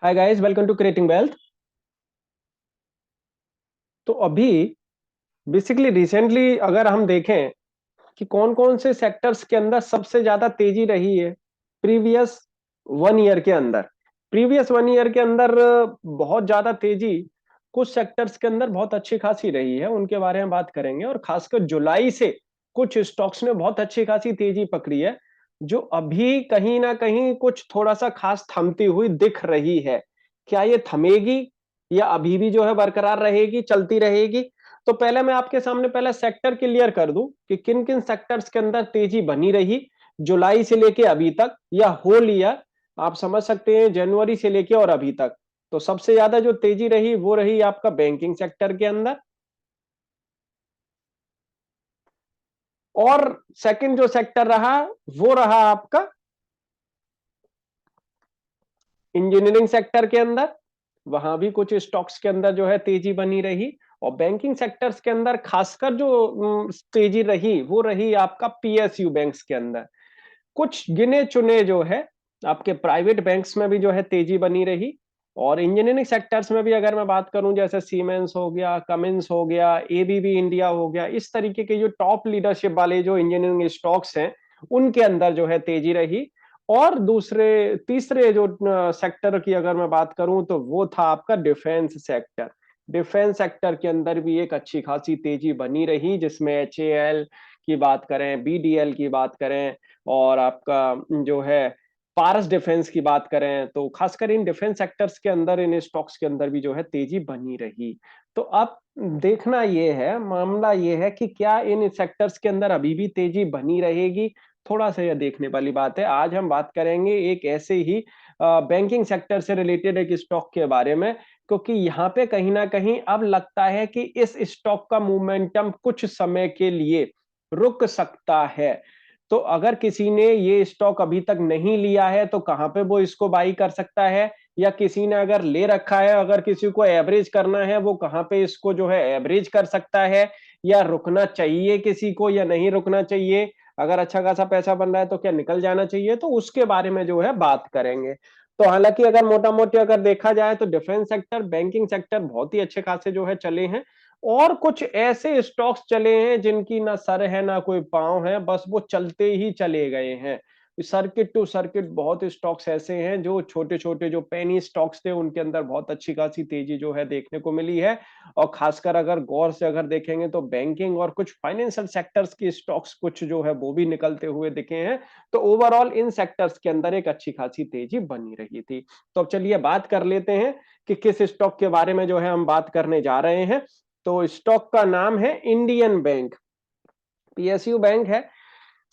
Hi guys, welcome to creating wealth. तो अभी basically recently अगर हम देखें कि कौन कौन से सेक्टर्स के अंदर सबसे ज्यादा तेजी रही है प्रीवियस 1 ईयर के अंदर। प्रीवियस 1 ईयर के अंदर बहुत ज्यादा तेजी कुछ सेक्टर्स के अंदर बहुत अच्छी खासी रही है, उनके बारे में बात करेंगे। और खासकर जुलाई से कुछ स्टॉक्स ने बहुत अच्छी खासी तेजी पकड़ी है, जो अभी कहीं ना कहीं कुछ थोड़ा सा खास थमती हुई दिख रही है। क्या ये थमेगी या अभी भी जो है बरकरार रहेगी, चलती रहेगी? तो पहले मैं आपके सामने पहले सेक्टर क्लियर कर दूं कि किन किन सेक्टर्स के अंदर तेजी बनी रही जुलाई से लेके अभी तक, या होल ईयर आप समझ सकते हैं जनवरी से लेके और अभी तक। तो सबसे ज्यादा जो तेजी रही वो रही आपका बैंकिंग सेक्टर के अंदर। और सेकंड जो सेक्टर रहा वो रहा आपका इंजीनियरिंग सेक्टर के अंदर। वहां भी कुछ स्टॉक्स के अंदर जो है तेजी बनी रही। और बैंकिंग सेक्टर्स के अंदर खासकर जो तेजी रही वो रही आपका पीएसयू बैंक्स के अंदर। कुछ गिने चुने जो है आपके प्राइवेट बैंक्स में भी जो है तेजी बनी रही। और इंजीनियरिंग सेक्टर्स में भी अगर मैं बात करूं, जैसे सीमेंस हो गया, कमिंस हो गया, एबीबी इंडिया हो गया, इस तरीके के जो टॉप लीडरशिप वाले जो इंजीनियरिंग स्टॉक्स हैं उनके अंदर जो है तेजी रही। और दूसरे तीसरे जो सेक्टर की अगर मैं बात करूं तो वो था आपका डिफेंस सेक्टर। डिफेंस सेक्टर के अंदर भी एक अच्छी खासी तेजी बनी रही, जिसमें एचएएल की बात करें, बीडीएल की बात करें, और आपका जो है पारस डिफेंस की बात करें, तो खासकर इन डिफेंस सेक्टर्स के अंदर, इन स्टॉक्स के अंदर भी जो है तेजी बनी रही। तो अब देखना ये है, मामला ये है कि क्या इन सेक्टर्स के अंदर अभी भी तेजी बनी रहेगी। थोड़ा सा यह देखने वाली बात है। आज हम बात करेंगे एक ऐसे ही बैंकिंग सेक्टर से रिलेटेड एक स्टॉक के बारे में, क्योंकि यहाँ पे कहीं ना कहीं अब लगता है कि इस स्टॉक का मोमेंटम कुछ समय के लिए रुक सकता है। तो अगर किसी ने ये स्टॉक अभी तक नहीं लिया है तो कहां पे वो इसको बाई कर सकता है, या किसी ने अगर ले रखा है, अगर किसी को एवरेज करना है, वो कहां पे इसको जो है एवरेज कर सकता है, या रुकना चाहिए किसी को या नहीं रुकना चाहिए, अगर अच्छा खासा पैसा बन रहा है तो क्या निकल जाना चाहिए, तो उसके बारे में जो है बात करेंगे। तो हालांकि अगर मोटा मोटी अगर देखा जाए तो डिफेंस सेक्टर, बैंकिंग सेक्टर बहुत ही अच्छे खासे जो है चले हैं। और कुछ ऐसे स्टॉक्स चले हैं जिनकी ना सर है ना कोई पांव है, बस वो चलते ही चले गए हैं। सर्किट टू सर्किट बहुत स्टॉक्स ऐसे हैं जो छोटे छोटे जो पेनी स्टॉक्स थे उनके अंदर बहुत अच्छी खासी तेजी जो है देखने को मिली है। और खासकर अगर गौर से अगर देखेंगे तो बैंकिंग और कुछ फाइनेंशियल सेक्टर्स की स्टॉक्स कुछ जो है वो भी निकलते हुए दिखे हैं। तो ओवरऑल इन सेक्टर्स के अंदर एक अच्छी खासी तेजी बनी रही थी। तो अब चलिए बात कर लेते हैं कि किस स्टॉक के बारे में जो है हम बात करने जा रहे हैं। तो स्टॉक का नाम है इंडियन बैंक, पीएसयू बैंक है।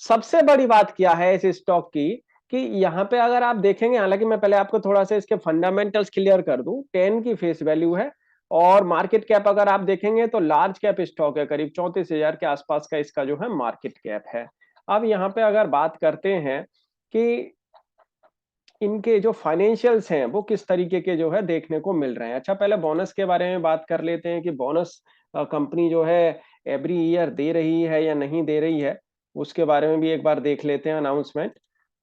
सबसे बड़ी बात क्या है इस स्टॉक की कि यहाँ पे अगर आप देखेंगे, हालांकि मैं पहले आपको थोड़ा सा इसके फंडामेंटल्स क्लियर कर दूं। 10 की फेस वैल्यू है, और मार्केट कैप अगर आप देखेंगे तो लार्ज कैप स्टॉक है, करीब 34,000 के आसपास का इसका जो है मार्केट कैप है। अब यहाँ पे अगर बात करते हैं कि इनके जो फाइनेंशियल्स हैं वो किस तरीके के जो है देखने को मिल रहे हैं। अच्छा, पहले बोनस के बारे में बात कर लेते हैं कि बोनस कंपनी जो है एवरी ईयर दे रही है या नहीं दे रही है, उसके बारे में भी एक बार देख लेते हैं अनाउंसमेंट।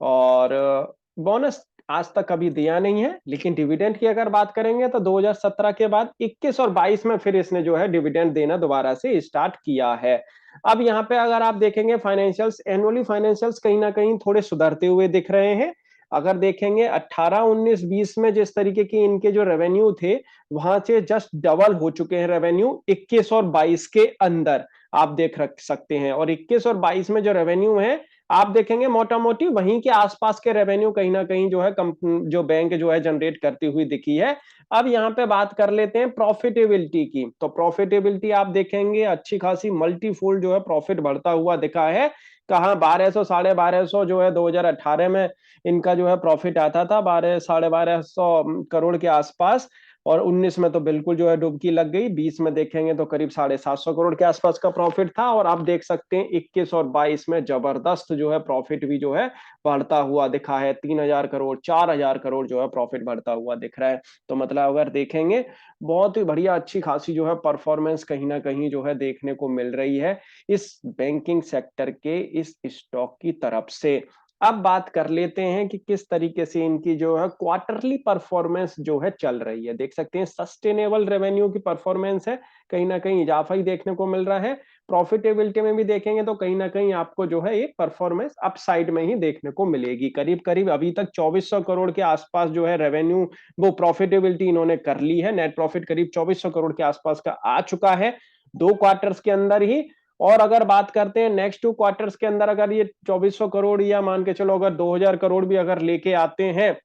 और बोनस आज तक कभी दिया नहीं है, लेकिन डिविडेंड की अगर बात करेंगे तो 2017 के बाद 21 और 22 में फिर इसने जो है डिविडेंड देना दोबारा से स्टार्ट किया है। अब यहाँ पे अगर आप देखेंगे फाइनेंशियल्स, एनुअली फाइनेंशियल्स कहीं ना कहीं थोड़े सुधरते हुए दिख रहे हैं। अगर देखेंगे 18, 19, 20 में जिस तरीके की इनके जो रेवेन्यू थे, वहां से जस्ट डबल हो चुके हैं रेवेन्यू 21 और 22 के अंदर। आप देख रख सकते हैं, और 21 और 22 में जो रेवेन्यू है आप देखेंगे मोटा मोटी वहीं के आसपास के रेवेन्यू कहीं ना कहीं जो है जो बैंक जो है जनरेट करती हुई दिखी है। अब यहाँ पे बात कर लेते हैं प्रॉफिटेबिलिटी की। तो प्रॉफिटेबिलिटी आप देखेंगे अच्छी खासी मल्टीफोल्ड जो है प्रॉफिट बढ़ता हुआ दिखा है। कहाँ 1200, 1250 जो है 2018 में इनका जो है प्रॉफिट आता था, 1200 से 1250 करोड़ के आसपास। और 19 में तो बिल्कुल जो है डुबकी लग गई, 20 में देखेंगे तो करीब 750 करोड़ के आसपास का प्रॉफिट था। और आप देख सकते हैं 21 और 22 में जबरदस्त जो है प्रॉफिट भी जो है बढ़ता हुआ दिखा है। 3,000 करोड़, 4,000 करोड़ जो है प्रॉफिट बढ़ता हुआ दिख रहा है। तो मतलब अगर देखेंगे बहुत ही बढ़िया अच्छी खासी जो है परफॉर्मेंस कहीं ना कहीं जो है देखने को मिल रही है इस बैंकिंग सेक्टर के इस स्टॉक की तरफ से। अब बात कर लेते हैं कि किस तरीके से इनकी जो है क्वार्टरली परफॉर्मेंस जो है चल रही है। देख सकते हैं सस्टेनेबल रेवेन्यू की परफॉर्मेंस है, कहीं ना कहीं इजाफा ही देखने को मिल रहा है। प्रॉफिटेबिलिटी में भी देखेंगे तो कहीं ना कहीं आपको जो है एक परफॉर्मेंस अपसाइड में ही देखने को मिलेगी। करीब करीब अभी तक 2400 करोड़ के आसपास जो है रेवेन्यू, वो प्रॉफिटेबिलिटी इन्होंने कर ली है। नेट प्रॉफिट करीब 2400 करोड़ के आसपास का आ चुका है 2 क्वार्टर्स के अंदर ही। और अगर बात करते हैं नेक्स्ट 2 क्वार्टर्स के अंदर, अगर ये 2400 करोड़ या मान के चलो अगर 2000 करोड़ भी अगर लेके आते हैं,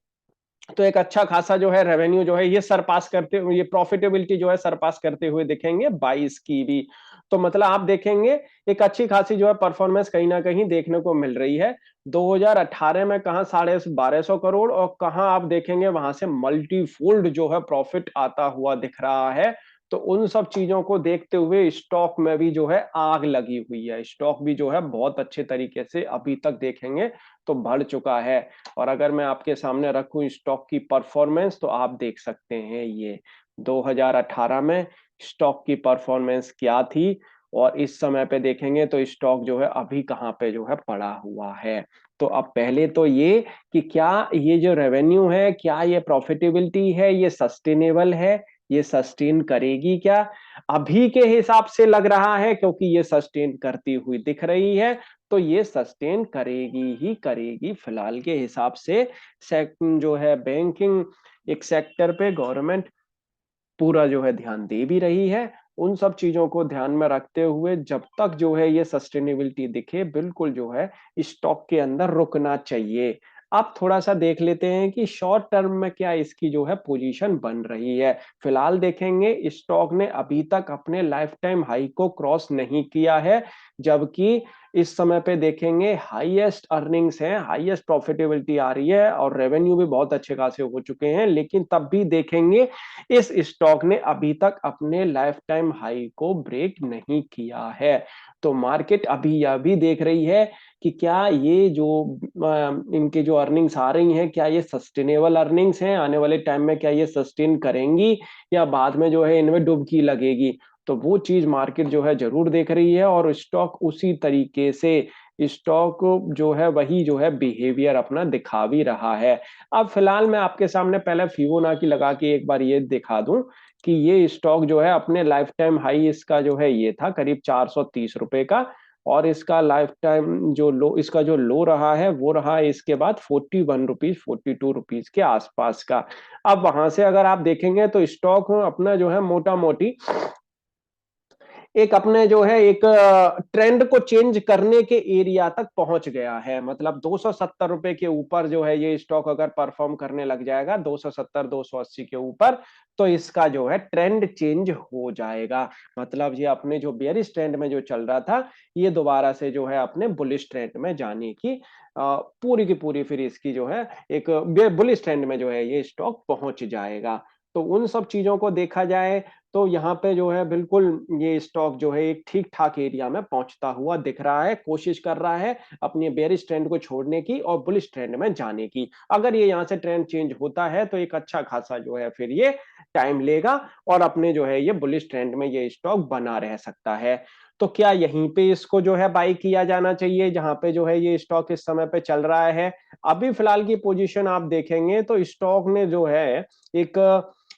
तो एक अच्छा खासा जो है रेवेन्यू जो है ये सरपास करते हुए, ये प्रॉफिटेबिलिटी जो है सरपास करते हुए दिखेंगे 22 की भी। तो मतलब आप देखेंगे एक अच्छी खासी जो है परफॉर्मेंस कहीं ना कहीं देखने को मिल रही है। 2018 में कहा 1250 करोड़, और कहा आप देखेंगे वहां से मल्टीफोल्ड जो है प्रॉफिट आता हुआ दिख रहा है। तो उन सब चीजों को देखते हुए स्टॉक में भी जो है आग लगी हुई है। स्टॉक भी जो है बहुत अच्छे तरीके से अभी तक देखेंगे तो बढ़ चुका है। और अगर मैं आपके सामने रखूं स्टॉक की परफॉर्मेंस, तो आप देख सकते हैं ये 2018 में स्टॉक की परफॉर्मेंस क्या थी, और इस समय पे देखेंगे तो स्टॉक जो है अभी कहाँ पे जो है पड़ा हुआ है। तो अब पहले तो ये कि क्या ये जो रेवेन्यू है, क्या ये प्रॉफिटेबिलिटी है, ये सस्टेनेबल है, ये सस्टेन करेगी क्या? अभी के हिसाब से लग रहा है, क्योंकि ये सस्टेन करती हुई दिख रही है, तो ये सस्टेन करेगी ही करेगी। फिलहाल के हिसाब से जो है बैंकिंग एक सेक्टर पे गवर्नमेंट पूरा जो है ध्यान दे भी रही है। उन सब चीजों को ध्यान में रखते हुए जब तक जो है ये सस्टेनेबिलिटी दिखे, बिल्कुल जो है स्टॉक के अंदर रुकना चाहिए। आप थोड़ा सा देख लेते हैं कि शॉर्ट टर्म में क्या इसकी जो है पोजीशन बन रही है। फिलहाल देखेंगे स्टॉक ने अभी तक अपने लाइफ टाइम हाई को क्रॉस नहीं किया है, जबकि इस समय पे देखेंगे हाईएस्ट अर्निंग्स हैं, हाईएस्ट प्रॉफिटेबिलिटी आ रही है, और रेवेन्यू भी बहुत अच्छे खासे हो चुके हैं। लेकिन तब भी देखेंगे इस स्टॉक ने अभी तक अपने लाइफ टाइम हाई को ब्रेक नहीं किया है। तो मार्केट अभी यह भी देख रही है कि क्या ये जो इनके जो अर्निंग्स आ रही हैं, क्या ये सस्टेनेबल अर्निंग्स हैं, आने वाले टाइम में क्या ये सस्टेन करेंगी, या बाद में जो है इनमें डुबकी लगेगी। तो वो चीज मार्केट जो है जरूर देख रही है, और स्टॉक उसी तरीके से स्टॉक जो है वही जो है बिहेवियर अपना दिखा भी रहा है। अब फिलहाल मैं आपके सामने पहले फिबोनाची लगा के एक बार ये दिखा दूं कि ये स्टॉक जो है अपने लाइफ टाइम हाई इसका जो है ये था करीब 430 रुपए का, और इसका लाइफ टाइम जो लो, इसका जो लो रहा है वो रहा है इसके बाद 41 रुपीज 42 रुपीज के आसपास का। अब वहां से अगर आप देखेंगे तो स्टॉक अपना जो है मोटा मोटी एक अपने जो है एक ट्रेंड को चेंज करने के एरिया तक पहुंच गया है। मतलब 270 रुपए के ऊपर जो है ये स्टॉक अगर परफॉर्म करने लग जाएगा 270 280 के ऊपर, तो इसका जो है ट्रेंड चेंज हो जाएगा। मतलब ये अपने जो बेयरिश ट्रेंड में जो चल रहा था, ये दोबारा से जो है अपने बुलिश ट्रेंड में जाने की पूरी की पूरी फिर इसकी जो है एक बुलिश ट्रेंड में जो है ये स्टॉक पहुंच जाएगा। तो उन सब चीजों को देखा जाए तो यहाँ पे जो है बिल्कुल ये स्टॉक जो है एक ठीक ठाक एरिया में पहुंचता हुआ दिख रहा है, कोशिश कर रहा है अपनी बेरिश ट्रेंड को छोड़ने की और बुलिश ट्रेंड में जाने की। अगर ये यहाँ से ट्रेंड चेंज होता है तो एक अच्छा खासा जो है फिर ये टाइम लेगा, और अपने जो है ये बुलिश ट्रेंड में ये स्टॉक बना रह सकता है। तो क्या यहीं पे इसको जो है बाई किया जाना चाहिए जहां पे जो है ये स्टॉक इस समय पे चल रहा है? अभी फिलहाल की पोजीशन आप देखेंगे तो स्टॉक ने जो है एक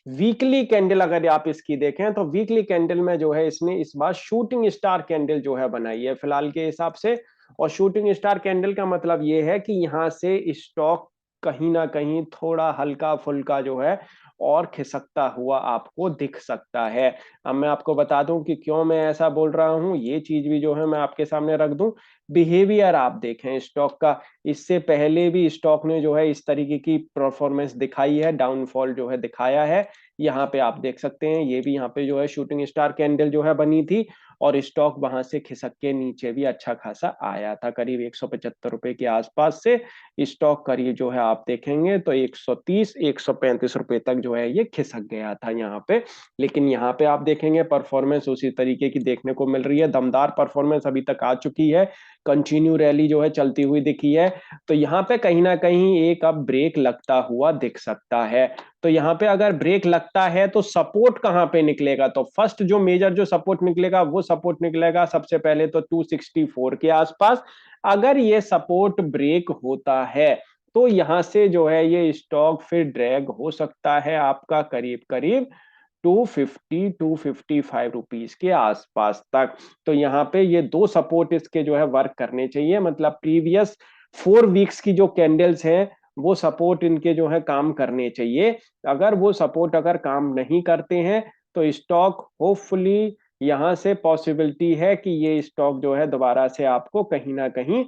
वीकली कैंडल अगर आप इसकी देखें तो वीकली कैंडल में जो है इसने इस बार शूटिंग स्टार कैंडल जो है बनाई है फिलहाल के हिसाब से। और शूटिंग स्टार कैंडल का मतलब ये है कि यहां से स्टॉक कहीं ना कहीं थोड़ा हल्का फुल्का जो है और खिसकता हुआ आपको दिख सकता है। अब मैं आपको बता दूं कि क्यों मैं ऐसा बोल रहा हूं, ये चीज भी जो है मैं आपके सामने रख दूं। बिहेवियर आप देखें स्टॉक का, इससे पहले भी स्टॉक ने जो है इस तरीके की परफॉर्मेंस दिखाई है, डाउनफॉल जो है दिखाया है। यहाँ पे आप देख सकते हैं ये भी यहाँ पे जो है शूटिंग स्टार कैंडल जो है बनी थी, और स्टॉक वहां से खिसक के नीचे भी अच्छा खासा आया था करीब 175 रुपए के आसपास से। स्टॉक करीब जो है आप देखेंगे तो 130 135 रुपए तक जो है ये खिसक गया था यहाँ पे। लेकिन यहाँ पे आप देखेंगे परफॉर्मेंस उसी तरीके की देखने को मिल रही है, दमदार परफॉर्मेंस अभी तक आ चुकी है, कंटिन्यू रैली जो है चलती हुई दिखी है। तो यहाँ पे कहीं ना कहीं एक अब ब्रेक लगता हुआ दिख सकता है। तो यहाँ पे अगर ब्रेक लगता है तो सपोर्ट कहाँ पे निकलेगा, तो फर्स्ट जो मेजर जो सपोर्ट निकलेगा वो सपोर्ट निकलेगा सबसे पहले तो 264 के आसपास। अगर ये सपोर्ट ब्रेक होता है तो यहां से जो है ये स्टॉक फिर ड्रैग हो सकता है आपका करीब करीब 250 255 रुपीज के आसपास तक। तो यहाँ पे ये दो सपोर्ट इसके जो है वर्क करने चाहिए, मतलब प्रीवियस 4 वीक्स की जो कैंडल्स हैं वो सपोर्ट इनके जो है काम करने चाहिए। अगर वो सपोर्ट अगर काम नहीं करते हैं तो स्टॉक होपफुली यहां से पॉसिबिलिटी है कि ये स्टॉक जो है दोबारा से आपको कहीं ना कहीं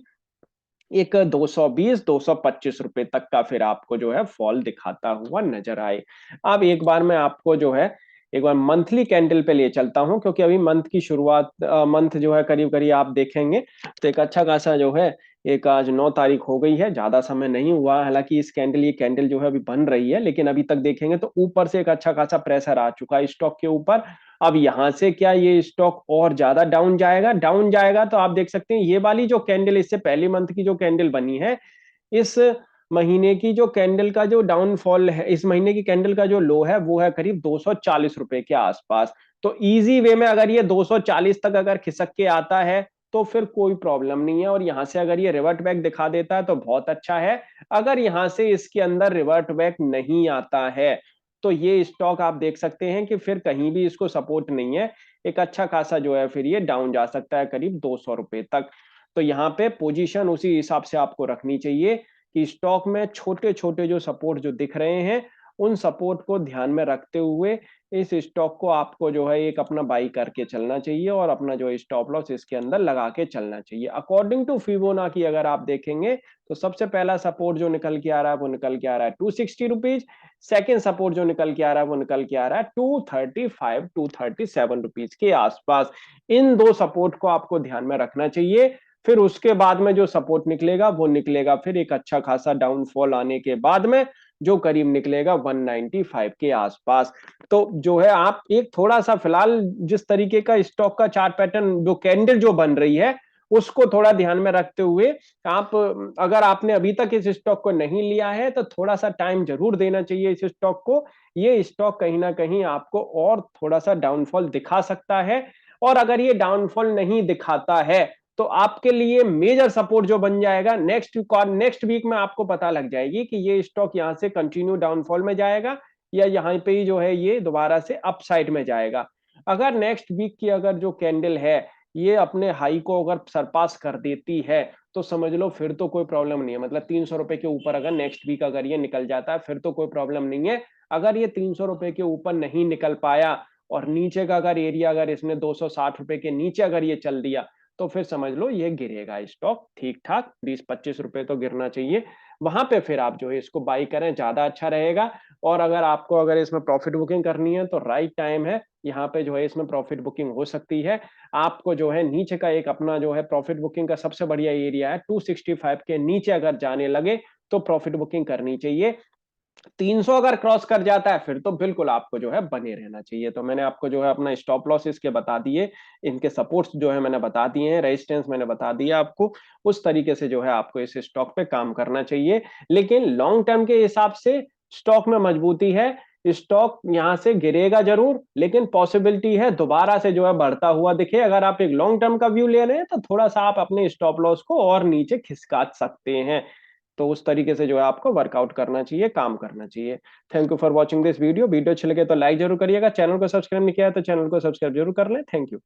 एक 220 225 रुपए तक का फिर आपको जो है फॉल दिखाता हुआ नजर आए। अब एक बार मैं आपको जो है एक बार मंथली कैंडल पे ले चलता हूं, क्योंकि अभी मंथ की शुरुआत मंथ जो है करीब करीब आप देखेंगे तो एक अच्छा खासा जो है एक आज 9 तारीख हो गई है, ज्यादा समय नहीं हुआ। हालांकि इस कैंडल ये कैंडल जो है अभी बन रही है, लेकिन अभी तक देखेंगे तो ऊपर से एक अच्छा खासा प्रेशर आ चुका है स्टॉक के ऊपर। अब यहां से क्या ये स्टॉक और ज्यादा डाउन जाएगा? डाउन जाएगा तो आप देख सकते हैं ये वाली जो कैंडल इससे पहली मंथ की जो कैंडल बनी है, इस महीने की जो कैंडल का जो डाउनफॉल है, इस महीने की कैंडल का जो लो है वो है करीब 240 रुपए के आसपास। तो इजी वे में अगर ये 240 तक अगर खिसक के आता है तो फिर कोई प्रॉब्लम नहीं है, और यहां से अगर ये रिवर्ट बैक दिखा देता है तो बहुत अच्छा है। अगर यहां से इसके अंदर रिवर्ट बैक नहीं आता है तो ये स्टॉक आप देख सकते हैं कि फिर कहीं भी इसको सपोर्ट नहीं है, एक अच्छा खासा जो है फिर ये डाउन जा सकता है करीब 200 रुपए तक। तो यहाँ पे पोजीशन उसी हिसाब से आपको रखनी चाहिए कि स्टॉक में छोटे छोटे जो सपोर्ट जो दिख रहे हैं उन सपोर्ट को ध्यान में रखते हुए इस स्टॉक को आपको जो है एक अपना बाई करके चलना चाहिए, और अपना जो स्टॉप लॉस इसके अंदर लगा के चलना चाहिए। अकॉर्डिंग टू फिबोनाची अगर आप देखेंगे तो सबसे पहला सपोर्ट जो निकल के आ रहा है वो निकल के आ रहा है 260 रुपीज। सेकेंड सपोर्ट जो निकल के आ रहा है वो निकल के आ रहा है 235 237 रुपीज के आसपास। इन दो सपोर्ट को आपको ध्यान में रखना चाहिए। फिर उसके बाद में जो सपोर्ट निकलेगा वो निकलेगा फिर एक अच्छा खासा डाउनफॉल आने के बाद में, जो करीब निकलेगा 195 के आसपास। तो जो है आप एक थोड़ा सा फिलहाल जिस तरीके का स्टॉक का चार्ट पैटर्न जो कैंडल जो बन रही है उसको थोड़ा ध्यान में रखते हुए आप, अगर आपने अभी तक इस स्टॉक को नहीं लिया है तो थोड़ा सा टाइम जरूर देना चाहिए इस स्टॉक को। ये स्टॉक कहीं ना कहीं आपको और थोड़ा सा डाउनफॉल दिखा सकता है, और अगर ये डाउनफॉल नहीं दिखाता है तो आपके लिए मेजर सपोर्ट जो बन जाएगा नेक्स्ट वीक में आपको पता लग जाएगी कि ये स्टॉक यहां से कंटिन्यू डाउनफॉल में जाएगा या यहाँ पे ही जो है ये दोबारा से अपसाइड में जाएगा। अगर नेक्स्ट वीक की अगर जो कैंडल है ये अपने हाई को अगर सरपास कर देती है तो समझ लो फिर तो कोई प्रॉब्लम नहीं है, मतलब 300 रुपए के ऊपर अगर नेक्स्ट वीक अगर ये निकल जाता है फिर तो कोई प्रॉब्लम नहीं है। अगर ये 300 रुपए के ऊपर नहीं निकल पाया और नीचे का अगर एरिया अगर इसने 260 रुपए के नीचे अगर ये चल दिया तो फिर समझ लो ये गिरेगा स्टॉक ठीक ठाक 20-25 रुपए तो गिरना चाहिए। वहां पे फिर आप जो है इसको बाई करें, ज्यादा अच्छा रहेगा। और अगर आपको अगर इसमें प्रॉफिट बुकिंग करनी है तो राइट टाइम है, यहाँ पे जो है इसमें प्रॉफिट बुकिंग हो सकती है। आपको जो है नीचे का एक अपना जो है प्रॉफिट बुकिंग का सबसे बढ़िया एरिया है 265 के नीचे अगर जाने लगे तो प्रॉफिट बुकिंग करनी चाहिए। 300 अगर क्रॉस कर जाता है फिर तो बिल्कुल आपको जो है बने रहना चाहिए। तो मैंने आपको जो है अपना स्टॉप लॉस इसके बता दिए, इनके सपोर्ट्स जो है मैंने बता दिए हैं, रेजिस्टेंस मैंने बता दिया आपको। उस तरीके से जो है आपको इस स्टॉक पे काम करना चाहिए। लेकिन लॉन्ग टर्म के हिसाब से स्टॉक में मजबूती है। स्टॉक यहां से गिरेगा जरूर, लेकिन पॉसिबिलिटी है दोबारा से जो है बढ़ता हुआ दिखे। अगर आप एक लॉन्ग टर्म का व्यू ले रहे हैं तो थोड़ा सा आप अपने स्टॉप लॉस को और नीचे खिसका सकते हैं। तो उस तरीके से जो है आपको वर्कआउट करना चाहिए, काम करना चाहिए। Thank you for watching this video. Video अच्छी लगे तो लाइक जरूर करिएगा, चैनल को सब्सक्राइब नहीं किया है तो चैनल को सब्सक्राइब जरूर कर लें। Thank you.